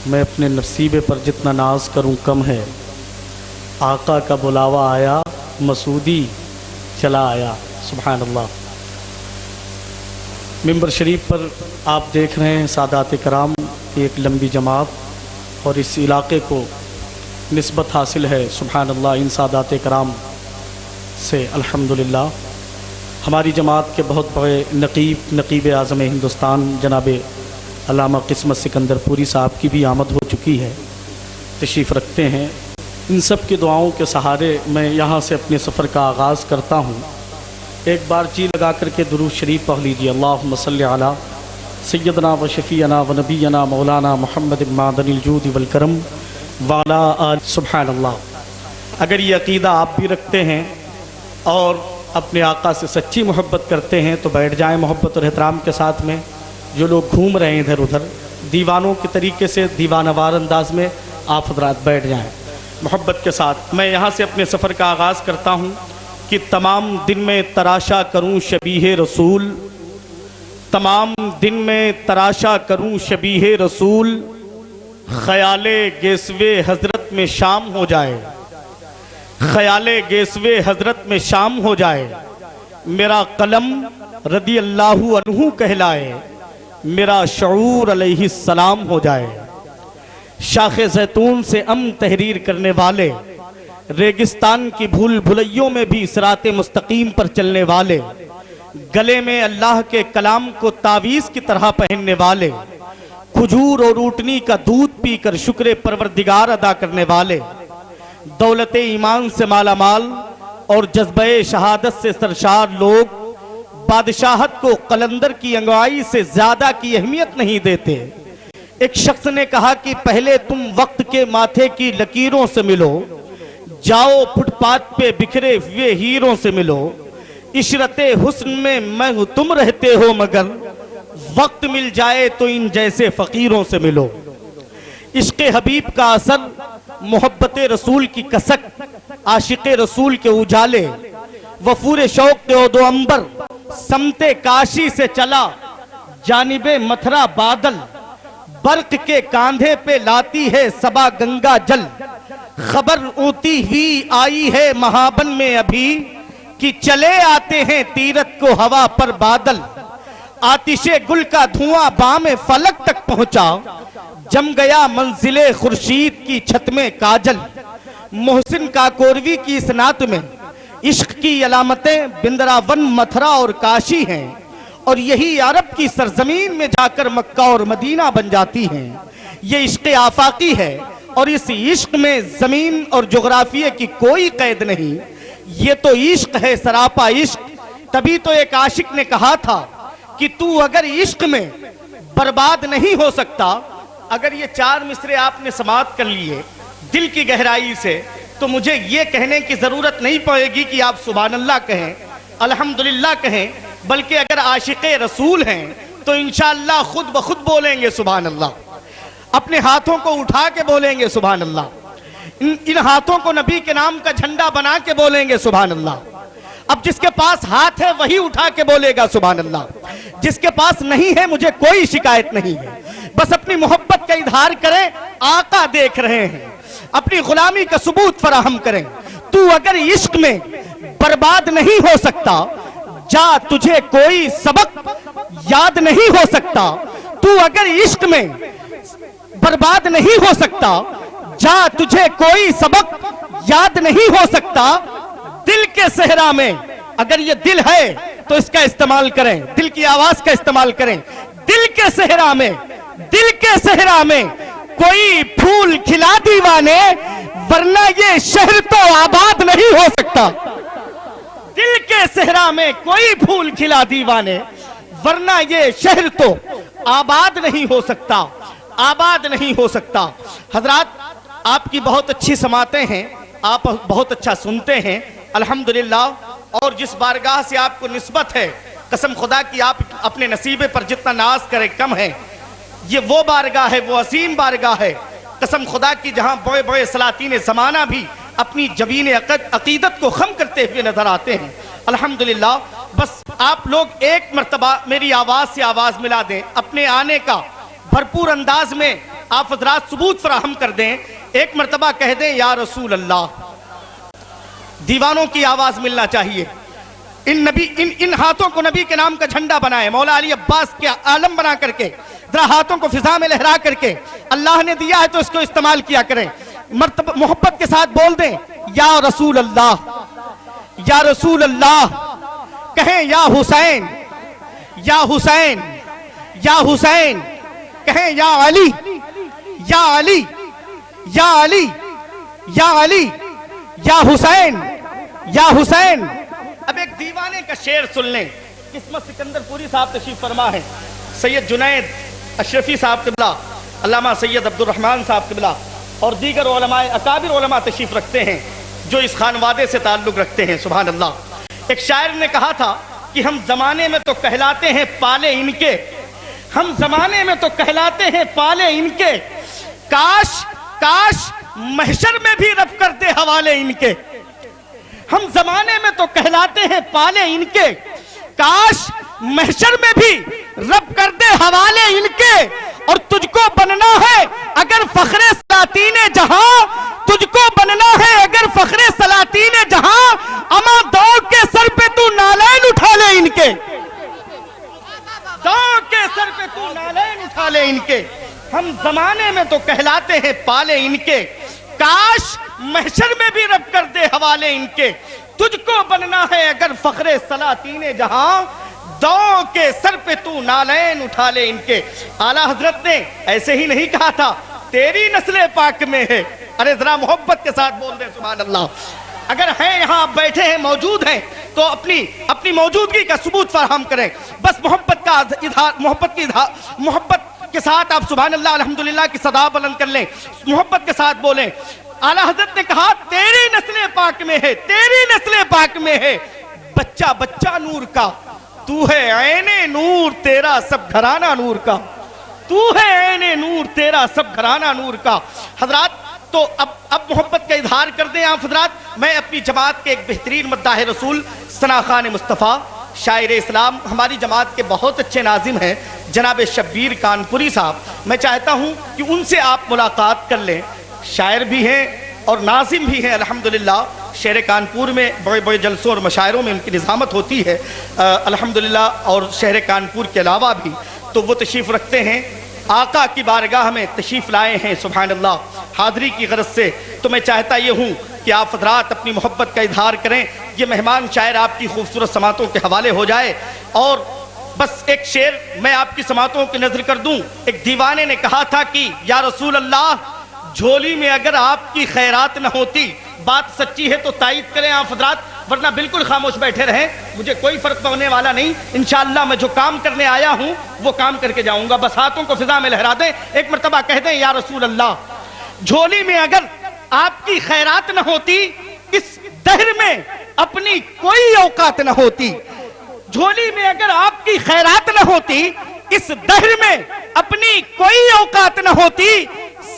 میں اپنے نصیبے پر جتنا ناز کروں کم ہے، آقا کا بلاوا آیا مسعودی چلا آیا۔ سبحان اللہ۔ ممبر شریف پر آپ دیکھ رہے ہیں سادات کرام کی ایک لمبی جماعت، اور اس علاقے کو نسبت حاصل ہے سبحان اللہ ان سادات کرام سے۔ الحمدللہ ہماری جماعت کے بہت بڑے نقیب اعظم ہندوستان جناب علامہ قسمت سکندر پوری صاحب کی بھی آمد ہو چکی ہے، تشریف رکھتے ہیں۔ ان سب کی دعاؤں کے سہارے میں یہاں سے اپنے سفر کا آغاز کرتا ہوں۔ ایک بار جی لگا کر کے درود شریف پڑھ لیجیے۔ اللہم صلی علی سیدنا و شفیعنا و نبینا مولانا محمد معدن الجود والکرم وعلی آل۔ سبحان اللہ۔ اگر یہ عقیدہ آپ بھی رکھتے ہیں اور اپنے آقا سے سچی محبت کرتے ہیں تو بیٹھ جائیں محبت اور احترام کے ساتھ میں۔ جو لوگ گھوم رہے ہیں ادھر ادھر دیوانوں کے طریقے سے دیوانہ وار انداز میں، آپ حضرات بیٹھ جائیں محبت کے ساتھ۔ میں یہاں سے اپنے سفر کا آغاز کرتا ہوں کہ تمام دن میں تراشا کروں شبیہ رسول، تمام دن میں تراشا کروں شبیہ رسول، خیال گیسوے حضرت میں شام ہو جائے، خیال گیسوے حضرت میں شام ہو جائے، میرا قلم رضی اللہ عنہ کہلائے، میرا شعور علیہ السلام ہو جائے۔ شاخ زیتون سے تحریر کرنے والے، ریگستان کی بھول بھلیوں میں بھی صراط مستقیم پر چلنے والے، گلے میں اللہ کے کلام کو تعویذ کی طرح پہننے والے، کھجور اور اوٹنی کا دودھ پی کر شکر پروردگار ادا کرنے والے، دولت ایمان سے مالا مال اور جذبہ شہادت سے سرشار لوگ بادشاہت کو قلندر کی انگوائی سے زیادہ کی اہمیت نہیں دیتے۔ ایک شخص نے کہا کہ پہلے تم وقت کے ماتھے کی لکیروں سے ملو، جاؤ فٹ پاتھ پہ بکھرے ہوئے ہیروں سے ملو، عشرت حسن میں تم رہتے ہو مگر وقت مل جائے تو ان جیسے فقیروں سے ملو۔ عشق حبیب کا اثر، محبت رسول کی کسک، عاشق رسول کے اجالے، وفور شوق کے عود و عنبر، سمت کاشی سے چلا جانب متھرا بادل، برق کے کاندھے پہ لاتی ہے صبا گنگا جل، خبر اونتی ہوئی آئی ہے مہابن میں ابھی کہ چلے آتے ہیں تیرت کو ہوا پر بادل، آتش گل کا دھواں بام فلک تک پہنچا، جم گیا منزل خورشید کی چھت میں کاجل۔ محسن کاکوروی کی اس نعت میں عشق کی علامتیں بندراون متھرا اور کاشی ہیں، اور یہی عرب کی سرزمین میں جا کر مکہ اور مدینہ بن جاتی ہیں۔ یہ عشق آفاقی ہے اور اس عشق میں زمین اور جغرافیے کی کوئی قید نہیں، یہ تو عشق ہے سراپا عشق۔ تبھی تو ایک عاشق نے کہا تھا کہ تو اگر عشق میں برباد نہیں ہو سکتا، اگر یہ چار مصرے آپ نے سماعت کر لیے دل کی گہرائی سے، تو مجھے یہ کہنے کی ضرورت نہیں پڑے گی کہ آپ سبحان اللہ کہیں، الحمدللہ کہیں، بلکہ اگر عاشق رسول ہیں تو انشاءاللہ خود بخود بولیں گے سبحان اللہ، اپنے ہاتھوں کو اٹھا کے بولیں گے سبحان اللہ، ان ہاتھوں کو نبی کے نام کا جھنڈا بنا کے بولیں گے سبحان اللہ۔ اب جس کے پاس ہاتھ ہے وہی اٹھا کے بولے گا سبحان اللہ، جس کے پاس نہیں ہے مجھے کوئی شکایت نہیں ہے، بس اپنی محبت کا اظہار کریں، آقا دیکھ رہے ہیں، اپنی غلامی کا ثبوت فراہم کریں۔ تو اگر عشق میں برباد نہیں ہو سکتا، جا تجھے کوئی سبق یاد نہیں ہو سکتا، تو اگر عشق میں برباد نہیں ہو سکتا، جا تجھے کوئی سبق یاد نہیں ہو سکتا، دل کے صحرا میں اگر یہ دل ہے تو اس کا استعمال کریں، دل کی آواز کا استعمال کریں، دل کے صحرا میں، دل کے صحرا میں کوئی پھول کھلا دیوانے، ورنہ یہ شہر تو آباد نہیں ہو سکتا۔ دل کے صحرا میں کوئی پھول کھلا دیوانے، ورنہ یہ شہر تو آباد نہیں ہو سکتا، آباد نہیں ہو سکتا۔ حضرات آپ کی بہت اچھی سماعتیں ہیں، آپ بہت اچھا سنتے ہیں الحمدللہ، اور جس بارگاہ سے آپ کو نسبت ہے، قسم خدا کی آپ اپنے نصیبے پر جتنا ناز کرے کم ہے۔ یہ وہ بارگاہ ہے، وہ عظیم بارگاہ ہے، قسم خدا کی جہاں بڑے بڑے سلاطین زمانہ بھی اپنی جبین عقیدت کو خم کرتے ہوئے نظر آتے ہیں الحمدللہ۔ بس آپ لوگ ایک مرتبہ میری آواز سے آواز ملا دیں، اپنے آنے کا بھرپور انداز میں آپ حضرات ثبوت فراہم کر دیں، ایک مرتبہ کہہ دیں یا رسول اللہ۔ دیوانوں کی آواز ملنا چاہیے۔ ان ہاتھوں کو نبی کے نام کا جھنڈا بنائے، مولا علی عباس کے عالم بنا کر کے، ذرا ہاتھوں کو فضا میں لہرا کر کے، اللہ نے دیا ہے تو اس کو استعمال کیا کریں۔ محبت کے ساتھ بول دیں یا رسول اللہ، یا رسول اللہ۔ کہیں یا حسین، یا حسین، یا حسین۔ کہیں یا علی، یا علی، یا علی، یا علی، یا حسین، یا حسین۔ اب ایک دیوانے کا شعر سن لیں۔ قسمت سکندر پوری صاحب تشریف فرما ہے، سید جنید اشرفی صاحب قبلہ، علامہ سید عبد الرحمن صاحب قبلہ اور دیگر علماء اکابر علماء تشریف رکھتے ہیں جو اس خانوادے سے تعلق رکھتے ہیں۔ سبحان اللہ۔ ایک شاعر نے کہا تھا کہ ہم زمانے میں تو کہلاتے ہیں پالے ان کے، ہم زمانے میں تو کہلاتے ہیں پالے ان کے، کاش کاش محشر میں بھی رب کر دے حوالے ان کے۔ ہم زمانے میں تو کہلاتے ہیں پالے ان کے، کاش محشر میں بھی رب کر دے حوالے ان کے۔ اور تجھ کو بننا ہے اگر فخر سلاطین جہاں، تجھ کو بننا ہے اگر فخر سلاطین جہاں، اما دو کے سر پہ تو نالین اٹھا لے ان کے، دو کے سر پہ تو نالین اٹھا لے ان کے۔ ہم زمانے میں تو کہلاتے ہیں پالے ان کے، کاش محشر میں بھی رب کر دے حوالے ان کے۔ تجھ کو بننا ہے اگر فخر سلاطین جہاں، دو کے سر پہ تو نالین اٹھا لے ان کے۔ اعلیٰ حضرت نے ایسے ہی نہیں کہا تھا تیری نسل پاک میں ہے، ارے ذرا محبت کے ساتھ بول دیں سبحان اللہ۔ اگر ہیں یہاں آپ بیٹھے ہیں، موجود ہیں، تو اپنی موجودگی کا ثبوت فراہم کریں۔ بس محبت کا اظہار، محبت کے ساتھ آپ سبحان اللہ الحمدللہ کی صدا بلند کر لیں، محبت کے ساتھ بولیں۔ اعلیٰ حضرت نے کہا تیری نسل پاک میں ہے، تیری نسل پاک میں ہے، بچہ بچہ نور کا، تو ہے عین نور تیرا سب گھرانہ نور کا، تو ہے عین نور تیرا سب گھرانہ نور کا۔ حضرات تو اب محبت کا اظہار کر دیں آپ حضرات۔ میں اپنی جماعت کے ایک بہترین مداح رسول ثنا خان مصطفیٰ شاعر اسلام، ہماری جماعت کے بہت اچھے ناظم ہیں جناب شبیر کانپوری صاحب، میں چاہتا ہوں کہ ان سے آپ ملاقات کر لیں۔ شاعر بھی ہیں اور ناظم بھی ہیں الحمدللہ۔ شہر کانپور میں بڑے بڑے جلسوں اور مشاعروں میں ان کی نظامت ہوتی ہے الحمدللہ، اور شہر کانپور کے علاوہ بھی تو وہ تشریف رکھتے ہیں۔ آقا کی بارگاہ میں تشریف لائے ہیں سبحان اللہ حاضری کی غرض سے۔ تو میں چاہتا یہ ہوں کہ آپ حضرات اپنی محبت کا اظہار کریں۔ یہ مہمان شاعر آپ کی خوبصورت سماعتوں کے حوالے ہو جائے۔ اور بس ایک شعر میں آپ کی سماعتوں کی نظر کر دوں۔ ایک دیوانے نے کہا تھا کہ یا رسول اللہ، جھولی میں اگر آپ کی خیرات نہ ہوتی، بات سچی ہے تو تائید کریں آپ حضرات، ورنہ بالکل خاموش بیٹھے رہیں، مجھے کوئی فرق پڑنے والا نہیں۔ انشاءاللہ میں جو کام کرنے آیا ہوں وہ کام کر کے جاؤں گا۔ بس ہاتھوں کو فضا میں لہرا دیں، ایک مرتبہ کہہ دیں یا رسول اللہ، جھولی میں اگر آپ کی خیرات نہ ہوتی، اس دہر میں اپنی کوئی اوقات نہ ہوتی۔ جھولی میں اگر آپ کی خیرات نہ ہوتی، اس دہر میں اپنی کوئی اوقات نہ ہوتی،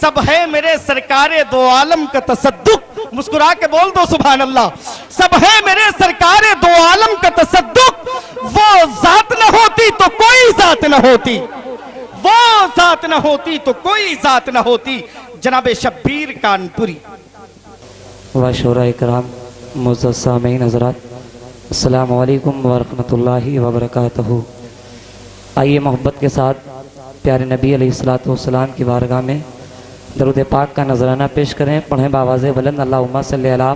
سب ہے میرے سرکار دو عالم کا تصدق، مسکرا کے بول دو سبحان اللہ، سب ہے میرے سرکار دو عالم کا تصدق، وہ ذات نہ ہوتی تو کوئی ذات نہ ہوتی، وہ ذات نہ ہوتی تو کوئی ذات نہ ہوتی۔ جناب شبیر کانپوری۔ وشورہ کرام، معزز سامعین حضرات، السلام علیکم ورحمۃ اللہ وبرکاتہ۔ آئیے محبت کے ساتھ پیارے نبی علیہ السلام کی بارگاہ میں درود پاک کا نذرانہ پیش کریں۔ پڑھیں باواز بلند اللہم صلی علی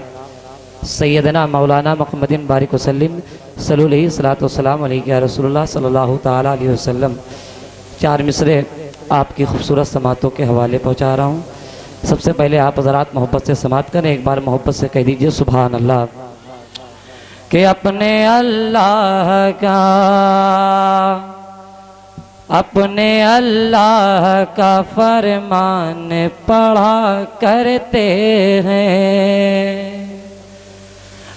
سیدنا مولانا محمد بارک وسلم صلی علیہ السلام علیہ یا رسول اللہ صلی اللہ تعالیٰ علیہ وسلم۔ چار مصرے آپ کی خوبصورت سماعتوں کے حوالے پہنچا رہا ہوں۔ سب سے پہلے آپ حضرات محبت سے سماعت کریں، ایک بار محبت سے کہہ دیجئے سبحان اللہ۔ کہ اپنے اللہ کا، اپنے اللہ کا فرمان پڑھا کرتے ہیں،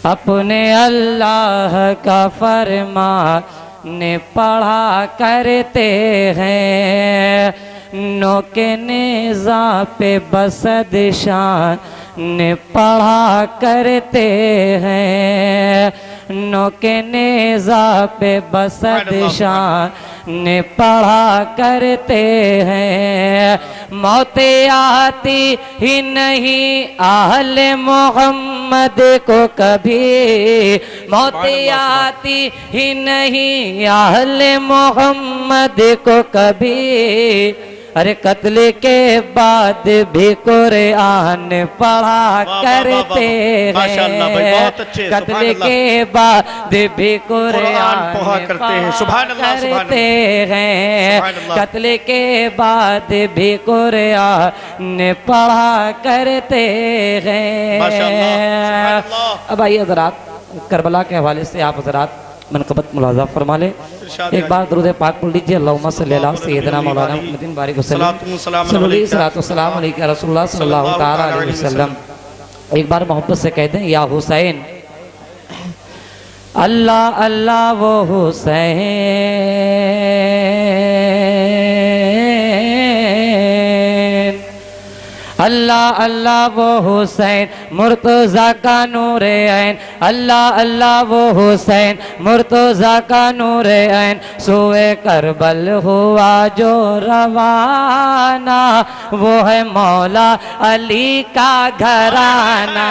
اپنے اللہ کا فرمان پڑھا کرتے ہیں، نو کے نیزہ پہ بسد شان پڑھا کرتے ہیں، نو کے نیزہ پہ بسد شان نے پڑھا کرتے ہیں، موت آتی ہی نہیں اہل محمد کو کبھی، موت آتی ہی نہیں اہل محمد کو کبھی، ارے قتل کے بعد بھی قرآن پڑھا کرتے ہیں، قتل کے بعد بھی قرآن پڑھا کرتے ہیں، قتل کے بعد بھی قرآن پڑھا کرتے ہیں۔ اب آئیے حضرات کربلا کے حوالے سے آپ حضرات منقبت ملاحظہ فرما لیں۔ ایک بار درود پاک پڑھ لیجئے، اللہم صلی اللہ سیدنا مولانا محمد بارک وسلم، صلی اللہ وسلم علیہ رسول اللہ صلی اللہ علیہ وسلم۔ ایک بار محبت سے کہہ دیں یا حسین، اللہ اللہ وہ حسین، اللہ اللہ وہ حسین مرتضیٰ کا نور عین، اللہ اللہ وہ حسین مرتضیٰ کا نور عین، سوئے کربل ہوا جو روانہ، وہ ہے مولا علی کا گھرانہ،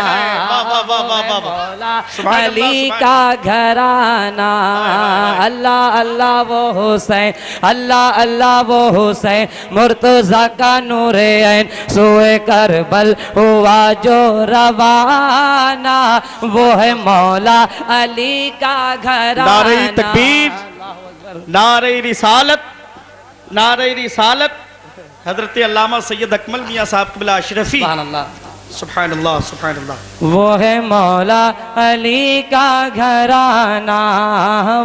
مولا علی کا گھرانہ، اللہ اللہ وہ حسین، اللہ اللہ وہ حسین مرتضیٰ کا نور عین، سوئے کربل ہوا جو روانہ، وہ ہے مولا علی کا گھرانہ۔ نعرہ تکبیر، نعرہ رسالت، نعرہ رسالت، حضرت علامہ سید اکمل میاں صاحب قبلہ اشرفی، سبحان اللہ سبحان اللہ سبحان اللہ۔ وہ ہے مولا علی کا گھرانہ،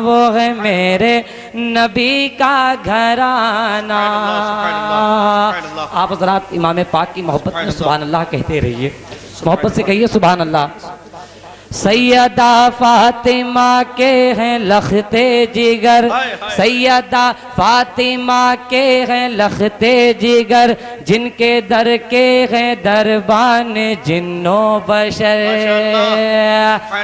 وہ ہے میرے نبی کا گھرانہ۔ آپ حضرات امام پاک کی محبت میں سبحان اللہ کہتے رہیے، محبت سے کہیے سبحان اللہ۔ سیدہ فاطمہ کے ہیں لختے جگر، سیدہ فاطمہ کے ہیں لختے جگر، جن کے در کے ہیں دربان جن و بشر۔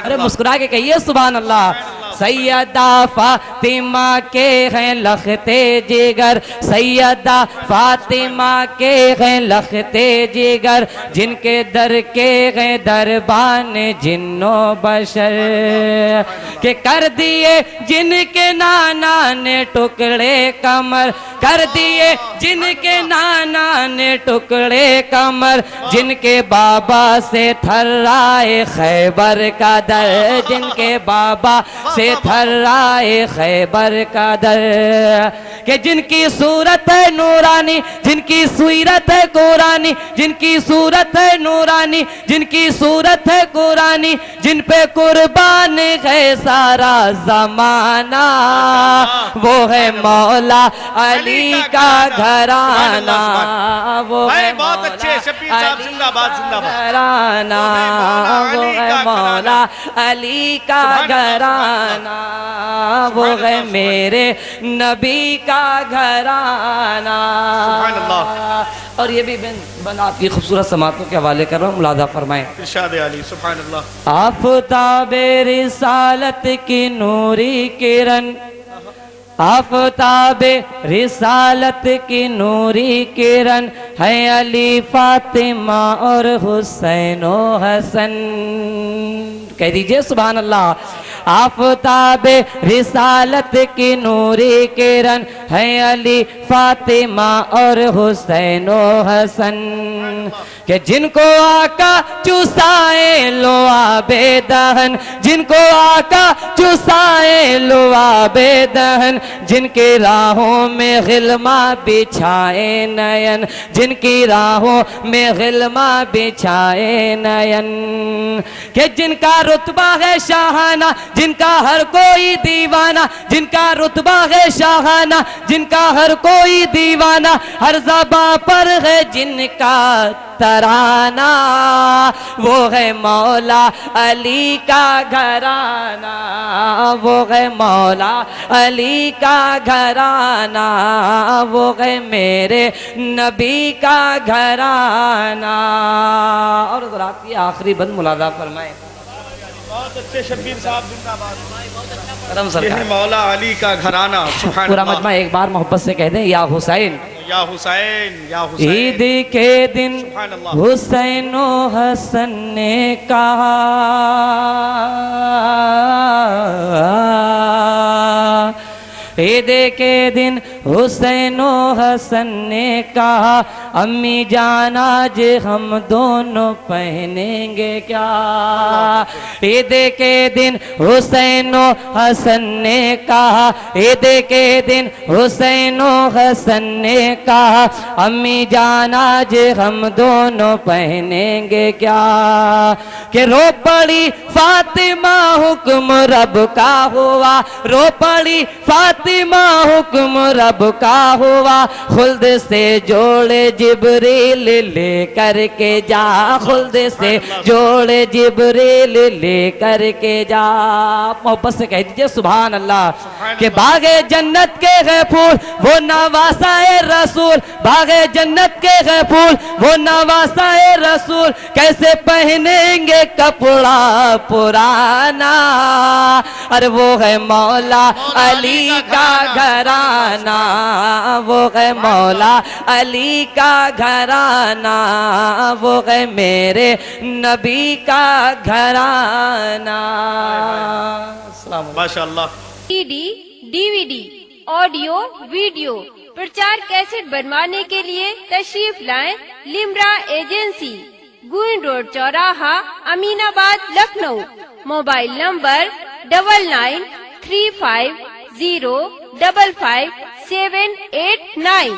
ارے مسکرا کے کہیے سبحان اللہ۔ سیدہ فاطمہ کے ہیں لختے جگر، سیدہ فاطمہ کے ہیں لختے جگر، جن کے در کے ہیں دربان جن و بشر، کہ کر دیے جن کے نانا نے ٹکڑے کمر، کر دیے جن کے نانا نے ٹکڑے کمر، جن کے بابا سے تھرائے خیبر کا در، جن کے بابا سے تھرائے خیبر کا در، کہ جن کی صورت ہے نورانی، جن کی سیرت ہے قرآنی، جن کی صورت ہے نورانی، جن کی صورت ہے قرآنی، جن پہ قربان ہے سارا زمانہ، وہ ہے مولا علی کا گھرانہ، وہ ہے مولا علی کا گھرانہ، وہ ہے مولا علی کا گھرانہ، وہ ہے میرے نبی کا گھرانہ۔ اور یہ بھی بن آپ کی خوبصورت سماعتوں کے حوالے کر رہا ہوں، ملاحظہ فرمائیں۔ ارشاد علی سبحان اللہ۔ آفتاب رسالت کی نوری کرن، آفتاب رسالت کی نوری کرن، ہے علی فاطمہ اور حسین و حسن۔ کہہ دیجئے سبحان اللہ۔ آفتاب رسالت کی نوری کرن، ہے علی فاطمہ اور حسین و حسن، کہ جن کو آقا چسائے لعاب دہن، جن کو آقا چسائے لعاب دہن، جن کی راہوں میں غلمہ بچھائے نین، جن کی راہوں میں غلمہ بچھائے نین، کہ جن کا رتبہ ہے شاہانہ، جن کا ہر کوئی دیوانہ، جن کا رتبہ ہے شاہانہ، جن کا ہر کوئی دیوانہ، ہر زباں پر ہے جن کا ترانہ، وہ ہے مولا علی کا گھرانہ، وہ ہے مولا علی کا گھرانہ، وہ ہے میرے نبی کا گھرانہ۔ اور حضرات یہ آخری بند ملاحظہ فرمائیں۔ اچھے شبیر صاحب زندہ باد. کرم یہ سرکار. ہے مولا علی کا گھرانہ. سبحان پورا اللہ. مجمع ایک بار محبت سے کہہ دیں یا حسین. یا حسین یا حسین. عید کے دن سبحان اللہ. حسین و حسن نے کہا عید کے دن حسین و حسن نے کہا امی جان آج ہم دونوں پہنیں گے کیا. عید کے دن حسین و حسن نے کہا عید کے دن حسین و حسن نے کہا امی جان آج ہم دونوں پہنیں گے کیا. کہ رو پڑی فاطمہ حکم رب کا ہوا رو پڑی فاطمہ حکم رب کا ہوا خلد سے جوڑے جبریل لے کر کے جا خلد سے جوڑے جبریل لے کر کے جا. محبت سے کہہ دیجئے سبحان اللہ. کہ باغ جنت کے ہے پھول وہ نواسا رسول باغ جنت کے ہے پھول وہ نواسا رسول کیسے پہنیں گے کپڑا پرانا. اور وہ ہے مولا علی کا گھرانہ وہ ہے مولا علی کا گھرانہ وہ ہے میرے نبی کا گھرانہ. السلام علیکم. ماشاءاللہ. سی ڈی ڈی وی ڈی آڈیو ویڈیو پرچار کیسٹ بنوانے کے لیے تشریف لائیں لمرا ایجنسی گوئن روڈ چوراہا امین آباد لکھنؤ. موبائل نمبر 9935055789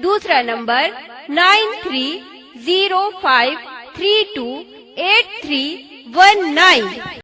دوسرا نمبر 9305328319.